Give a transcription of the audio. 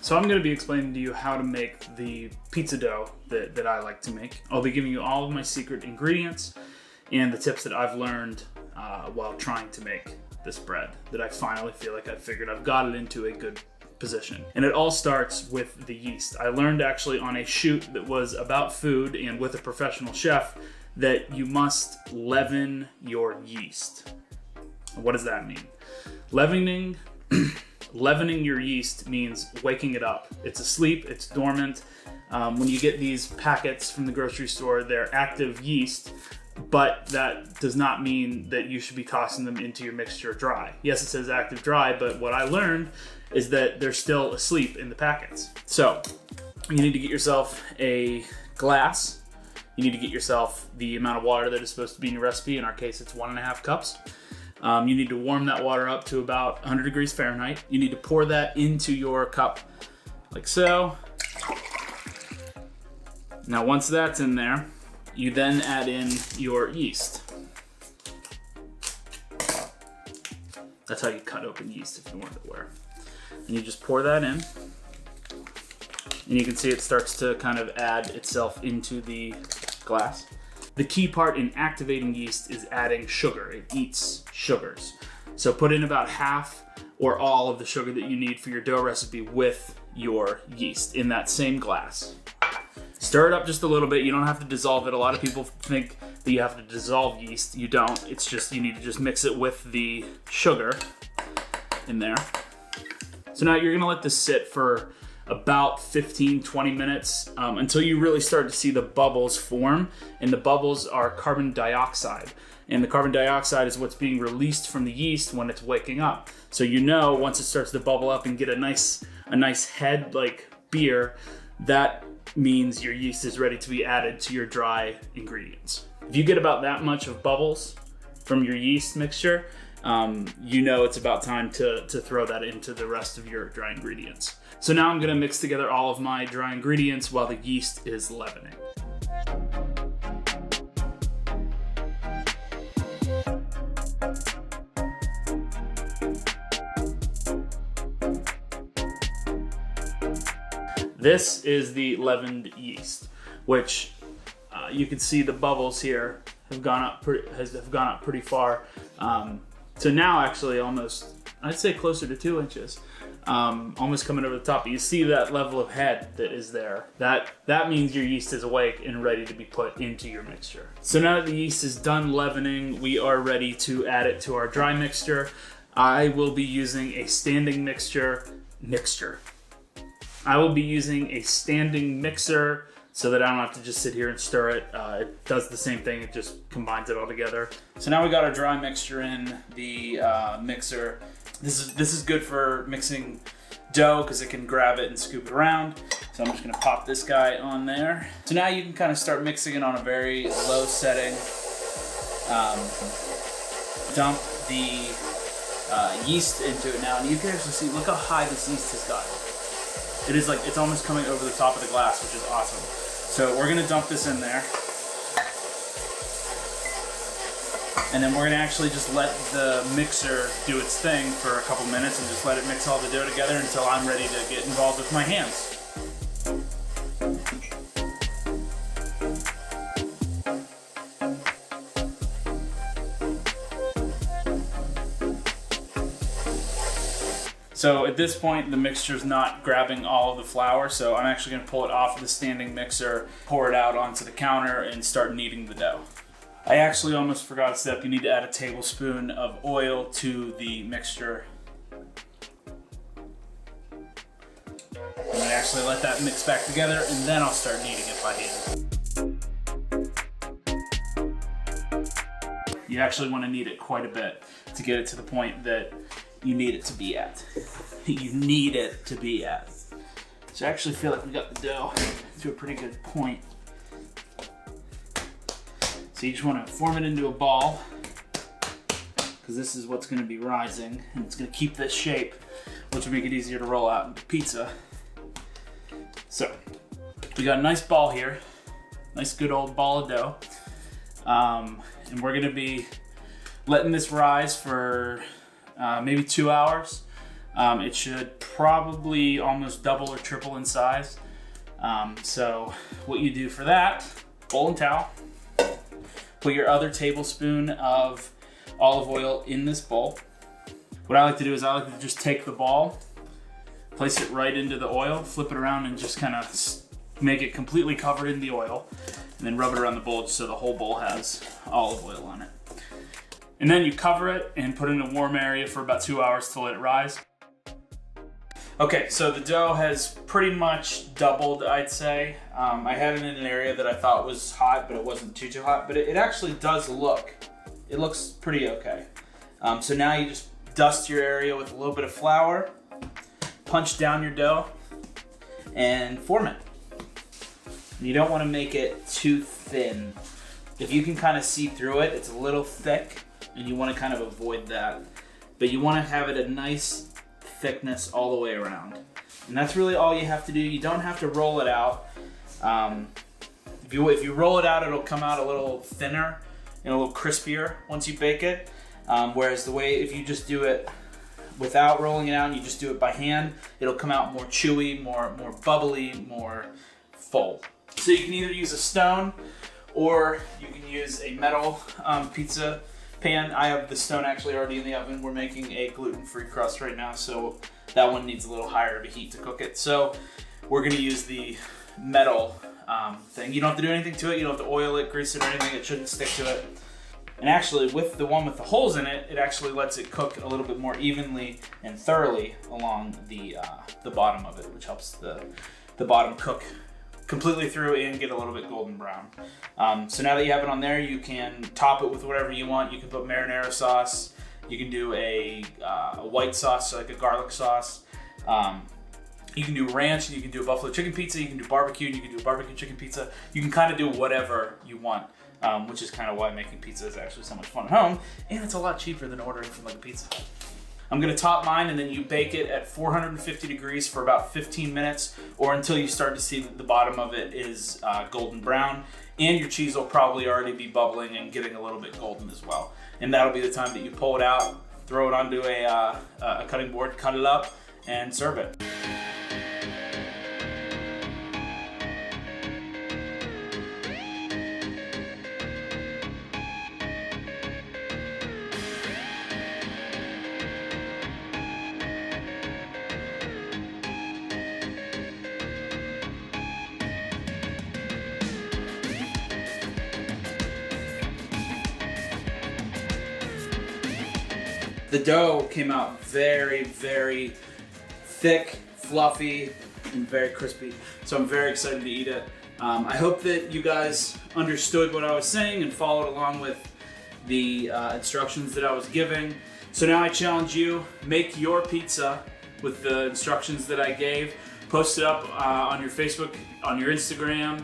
So I'm going to be explaining to you how to make the pizza dough that I like to make. I'll be giving you all of my secret ingredients and the tips that I've learned while trying to make this bread that I finally feel like I figured I've got it into a good position. And it all starts with the yeast. I learned actually on a shoot that was about food and with a professional chef that you must leaven your yeast. What does that mean? Leavening your yeast means waking it up. It's asleep, it's dormant. When you get these packets from the grocery store, they're active yeast, but that does not mean that you should be tossing them into your mixture dry. Yes, it says active dry, but what I learned is that they're still asleep in the packets. So you need to get yourself a glass. You need to get yourself the amount of water that is supposed to be in your recipe. In our case, it's 1.5 cups. You need to warm that water up to about 100 degrees Fahrenheit. You need to pour that into your cup, like so. Now, once that's in there, you then add in your yeast. That's how you cut open yeast, if you weren't aware. And you just pour that in. And you can see it starts to kind of add itself into the glass. The key part in activating yeast is adding sugar. It eats sugars. So put in about half or all of the sugar that you need for your dough recipe with your yeast in that same glass. Stir it up just a little bit. You don't have to dissolve it. A lot of people think that you have to dissolve yeast. You don't. It's just you need to just mix it with the sugar in there. So now you're gonna let this sit for about 15-20 minutes until you really start to see the bubbles form. And the bubbles are carbon dioxide. And the carbon dioxide is what's being released from the yeast when it's waking up. So you know once it starts to bubble up and get a nice head like beer, that means your yeast is ready to be added to your dry ingredients. If you get about that much of bubbles from your yeast mixture, you know it's about time to throw that into the rest of your dry ingredients. So now I'm gonna mix together all of my dry ingredients while the yeast is leavening. This is the leavened yeast, which you can see the bubbles here have gone up pretty far. So now actually almost, I'd say closer to 2 inches, almost coming over the top. But you see that level of head that is there. That means your yeast is awake and ready to be put into your mixture. So now that the yeast is done leavening, we are ready to add it to our dry mixture. I will be using a standing mixture. I will be using a standing mixer so that I don't have to just sit here and stir it. It does the same thing, it just combines it all together. So now we got our dry mixture in the mixer. This is good for mixing dough because it can grab it and scoop it around. So I'm just gonna pop this guy on there. So now you can kind of start mixing it on a very low setting. Dump the yeast into it now, and you can actually see, look how high this yeast has gotten. It is like, it's almost coming over the top of the glass, which is awesome. So we're gonna dump this in there. And then we're gonna actually just let the mixer do its thing for a couple minutes and just let it mix all the dough together until I'm ready to get involved with my hands. So at this point, the mixture's not grabbing all of the flour, so I'm actually gonna pull it off of the standing mixer, pour it out onto the counter, and start kneading the dough. I actually almost forgot a step. You need to add a tablespoon of oil to the mixture. I'm gonna actually let that mix back together, and then I'll start kneading it by hand. You actually wanna knead it quite a bit to get it to the point that you need it to be at. You need it to be at. So I actually feel like we got the dough to a pretty good point. So you just want to form it into a ball, because this is what's going to be rising, and it's going to keep this shape, which will make it easier to roll out into pizza. So we got a nice ball here, nice good old ball of dough, and we're going to be letting this rise for maybe 2 hours. It should probably almost double or triple in size. So what you do for that, bowl and towel, put your other tablespoon of olive oil in this bowl. What I like to do is I like to just take the ball, place it right into the oil, flip it around, and just kind of make it completely covered in the oil, and then rub it around the bowl just so the whole bowl has olive oil on it. And then you cover it and put it in a warm area for about 2 hours to let it rise. Okay, so the dough has pretty much doubled, I'd say. I had it in an area that I thought was hot, but it wasn't too hot, but it actually does it looks pretty okay. So now you just dust your area with a little bit of flour, punch down your dough, and form it. You don't want to make it too thin. If you can kind of see through it, it's a little thick, and you want to kind of avoid that. But you want to have it a nice thickness all the way around. And that's really all you have to do. You don't have to roll it out. If you roll it out, it'll come out a little thinner and a little crispier once you bake it. Whereas if you just do it without rolling it out and you just do it by hand, it'll come out more chewy, more bubbly, more full. So you can either use a stone or you can use a metal pizza pan. I have the stone actually already in the oven. We're making a gluten-free crust right now, so that one needs a little higher of a heat to cook it. So we're gonna use the metal thing. You don't have to do anything to it. You don't have to oil it, grease it, or anything. It shouldn't stick to it. And actually, with the one with the holes in it, it actually lets it cook a little bit more evenly and thoroughly along the bottom of it, which helps the bottom cook completely through and get a little bit golden brown. So now that you have it on there, you can top it with whatever you want. You can put marinara sauce. You can do a white sauce, so like a garlic sauce. You can do ranch, and you can do a buffalo chicken pizza. You can do barbecue, and you can do a barbecue chicken pizza. You can kind of do whatever you want, which is kind of why making pizza is actually so much fun at home, and it's a lot cheaper than ordering from like a pizza hut. I'm gonna top mine, and then you bake it at 450 degrees for about 15 minutes, or until you start to see that the bottom of it is golden brown, and your cheese will probably already be bubbling and getting a little bit golden as well. And that'll be the time that you pull it out, throw it onto a cutting board, cut it up, and serve it. The dough came out very, very thick, fluffy, and very crispy. So I'm very excited to eat it. I hope that you guys understood what I was saying and followed along with the instructions that I was giving. So now I challenge you, make your pizza with the instructions that I gave. Post it up on your Facebook, on your Instagram,